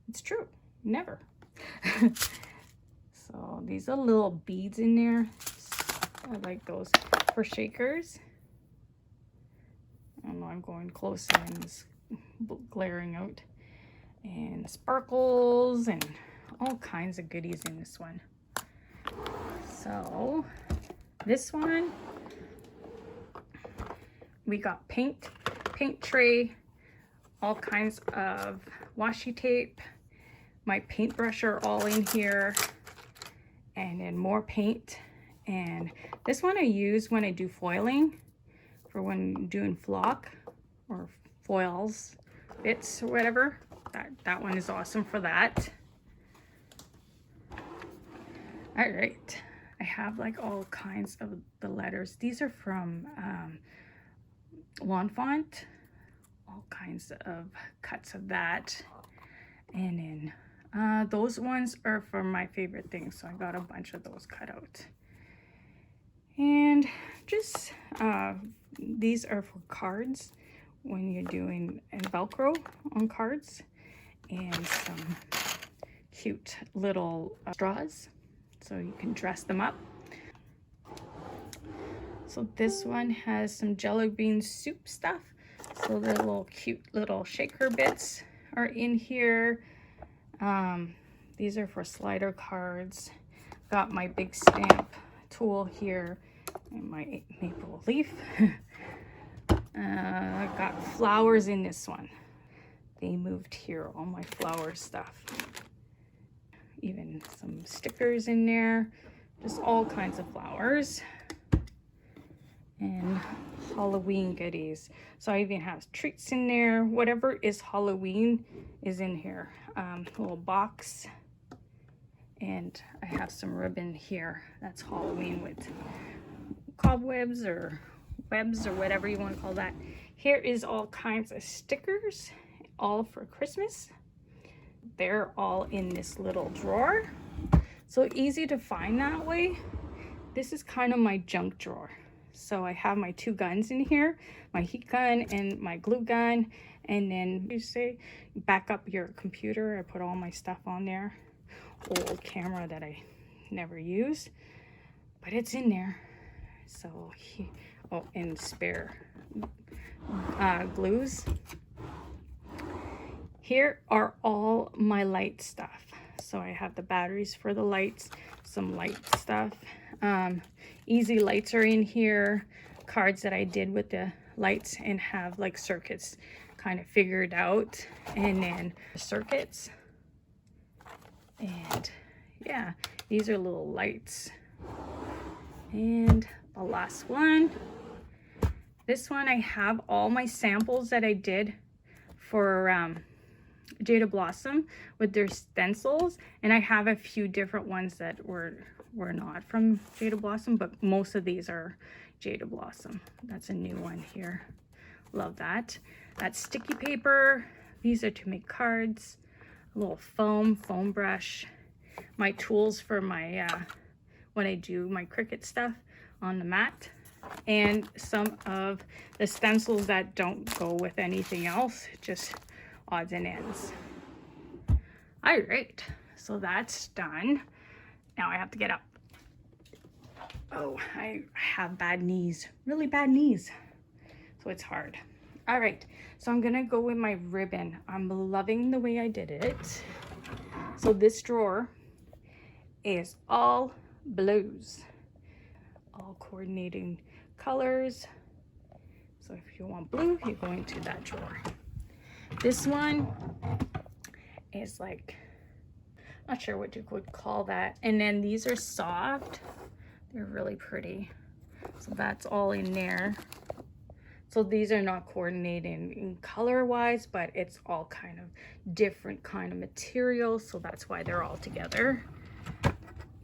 It's true, never. So these are little beads in there. I like those for shakers. I don't know, I'm going closer and it's glaring out. And sparkles and all kinds of goodies in this one. So this one, we got paint tray, all kinds of washi tape. My paintbrush are all in here, and then more paint. And this one I use when I do foiling, for when doing flock or foils, bits or whatever. That one is awesome for that. All right, I have like all kinds of the letters. These are from L'Enfant, all kinds of cuts of that. And then those ones are for my favorite things, so I got a bunch of those cut out. And just these are for cards when you're doing Velcro on cards, and some cute little straws so you can dress them up. So this one has some jelly bean soup stuff. So the little cute little shaker bits are in here. These are for slider cards. Got my big stamp tool here and my maple leaf. I got flowers in this one. They moved here, all my flower stuff. Even some stickers in there, just all kinds of flowers. And Halloween goodies. So I even have treats in there. Whatever is Halloween is in here. Little box. And I have some ribbon here. That's Halloween with cobwebs or webs or whatever you want to call that. Here is all kinds of stickers, all for Christmas. They're all in this little drawer. So easy to find that way. This is kind of my junk drawer. So I have my two guns in here, my heat gun and my glue gun. And then you say, back up your computer. I put all my stuff on there. Old camera that I never use, but it's in there. So, oh, and spare glues. Here are all my light stuff. So I have the batteries for the lights, some light stuff. Easy lights are in here, cards that I did with the lights and have like circuits kind of figured out, and then circuits. And yeah, these are little lights. And the last one, this one I have all my samples that I did for Jada Blossom with their stencils, and I have a few different ones that were not from Jada Blossom, but most of these are Jada Blossom. That's a new one here. Love that. That's sticky paper. These are to make cards. A little foam brush. My tools for my when I do my Cricut stuff on the mat, and some of the stencils that don't go with anything else, just odds and ends. All right, so that's done. Now I have to get up. Oh, I have bad knees, really bad knees, so it's hard. All right, so I'm gonna go with my ribbon. I'm loving the way I did it. So this drawer is all blues, all coordinating colors. So if you want blue, you go into that drawer. This one is like, not sure what you would call that. And then these are soft. They're really pretty. So that's all in there. So these are not coordinating in color wise, but it's all kind of different kind of material. So that's why they're all together.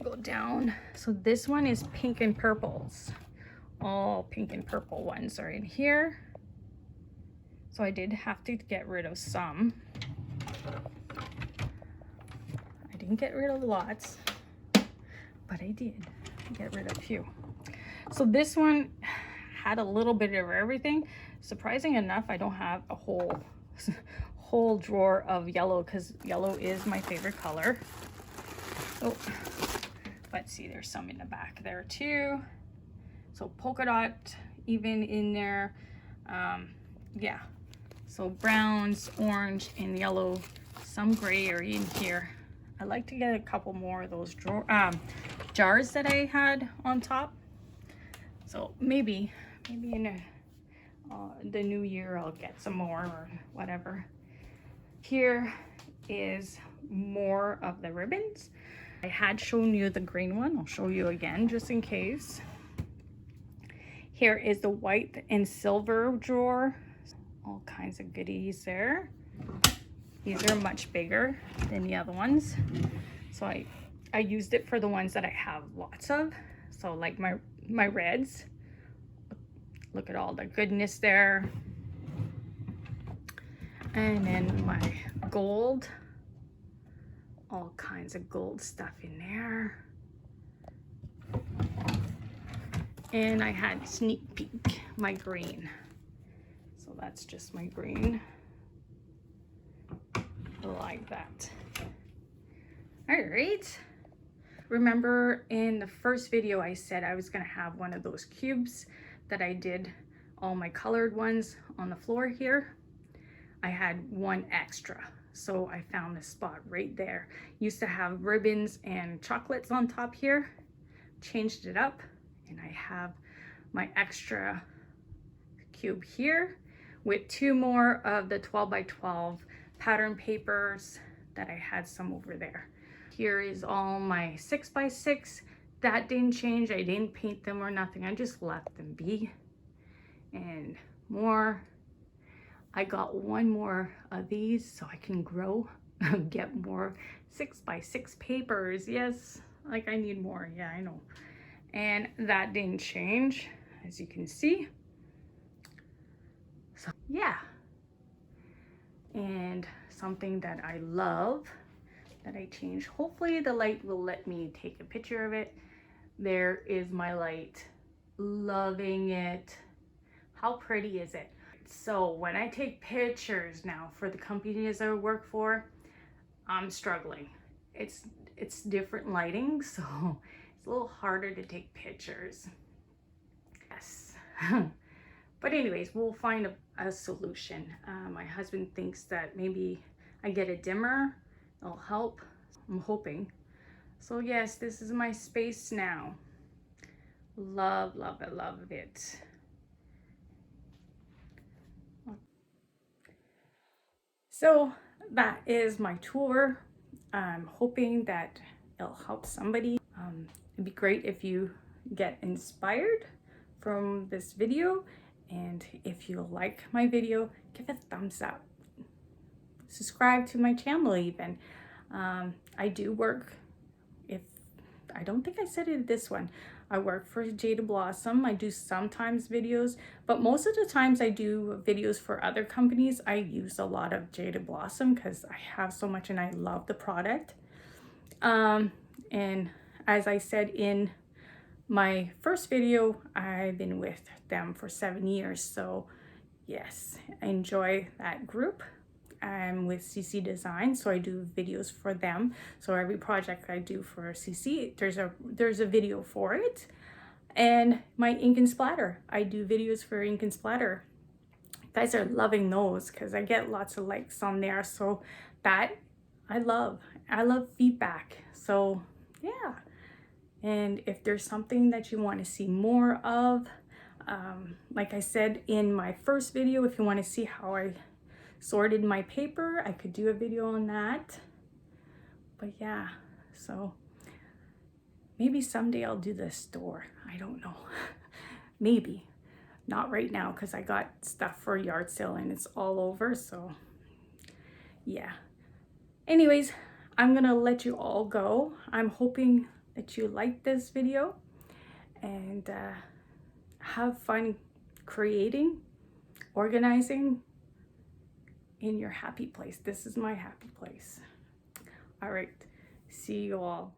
Go down. So this one is pink and purples. All pink and purple ones are in here. So I did have to get rid of some. I didn't get rid of lots, but I did get rid of a few. So this one had a little bit of everything. Surprising enough, I don't have a whole drawer of yellow because yellow is my favorite color. Oh, let's see, there's some in the back there too. So polka dot even in there. Yeah, so browns, orange, and yellow. Some gray are in here. I like to get a couple more of those jars that I had on top. So maybe in the new year I'll get some more or whatever. Here is more of the ribbons. I had shown you the green one. I'll show you again just in case. Here is the white and silver drawer. All kinds of goodies there. These are much bigger than the other ones. So I used it for the ones that I have lots of. So like my reds. Look at all the goodness there. And then my gold. All kinds of gold stuff in there. And I had sneak peek, my green. So that's just my green. Like that. All right. Remember in the first video I said I was gonna have one of those cubes that I did all my colored ones on the floor here. I had one extra. So I found this spot right there. Used to have ribbons and chocolates on top here. Changed it up and I have my extra cube here with two more of the 12 by 12 pattern papers that I had some over there. Here is all my 6 by 6. That didn't change. I didn't paint them or nothing. I just left them be. And more. I got one more of these so I can grow, get more 6 by 6 papers. Yes, like I need more. Yeah, I know. And that didn't change, as you can see. So yeah. And something that I love that I changed. Hopefully the light will let me take a picture of it. There is my light. Loving it. How pretty is it? So when I take pictures now for the companies I work for, I'm struggling. It's different lighting, so it's a little harder to take pictures. Yes. But anyways, we'll find a solution. My husband thinks that maybe I get a dimmer. It'll help. I'm hoping. So yes, this is my space now. Love, love it, love it. So that is my tour. I'm hoping that it'll help somebody. It'd be great if you get inspired from this video. And if you like my video, give it a thumbs up. Subscribe to my channel even. I do work, I don't think I said it this one. I work for Jada Blossom. I do sometimes videos, but most of the times I do videos for other companies. I use a lot of Jada Blossom because I have so much and I love the product. And as I said in my first video, I've been with them for 7 years. So yes, I enjoy that group. I'm with CC Design, so I do videos for them. So every project I do for CC, there's a video for it. And my ink and splatter, I do videos for ink and splatter guys are loving those because I get lots of likes on there. So that I love feedback. So yeah. And if there's something that you want to see more of, like I said in my first video, if you want to see how I sorted my paper, I could do a video on that. But yeah, so maybe someday I'll do the store. I don't know. Maybe. Not right now because I got stuff for a yard sale and it's all over. So yeah. Anyways, I'm gonna let you all go. I'm hoping that you like this video and have fun creating, organizing in your happy place. This is my happy place. All right, see you all.